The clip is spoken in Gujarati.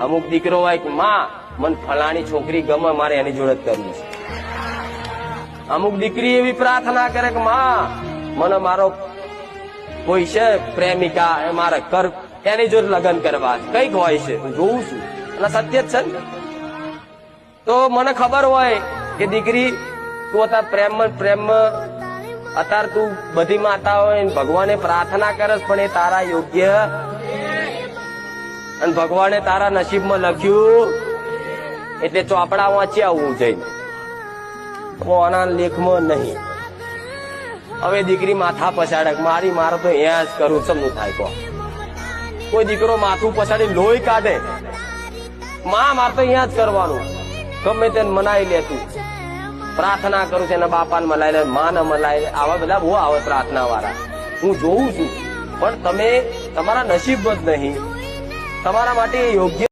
અમુક દીકરો હોય કે માં મને ફલાણી છોકરી ગમે, મારે એની જોડે જ કરવું છે. અમુક દીકરી એવી પ્રાર્થના કરે કે માં મને મારો કોઈ છે પ્રેમિકા, એ મારે કર એની જોડે લગ્ન કરવા. કઈક હોય છે, હું જોઉં છું અને સત્ય જ છે ને. તો મને ખબર હોય કે દીકરી તું અત્યારે પ્રેમમાં અત્યારે તું બધી માતાઓ ભગવાને પ્રાર્થના કરસ, પણ એ તારા યોગ્ય અને ભગવાને તારા નસીબમાં લખ્યું એટલે ચોપડા વાંચી આવું જઈને કોના લેખમાં નહીં. હવે દીકરી માથા પછાડે મારે તો અહીંયા જ કરવું, સમનું થાય કહો. કોઈ દીકરો માથું પછાડી લોહી કાઢે, માં મારે તો અહીંયા જ કરવાનું, ગમે તેને મનાઈ લેતું. પ્રાર્થના કરું છું એના બાપાને મલાઈ લે, માં ને મલાઈ લે, આવા બધા બહુ આવે પ્રાર્થના વાળા, હું જોઉં છું. પણ તમે તમારા નસીબ જ નહીં, તમારા માટે યોગ્ય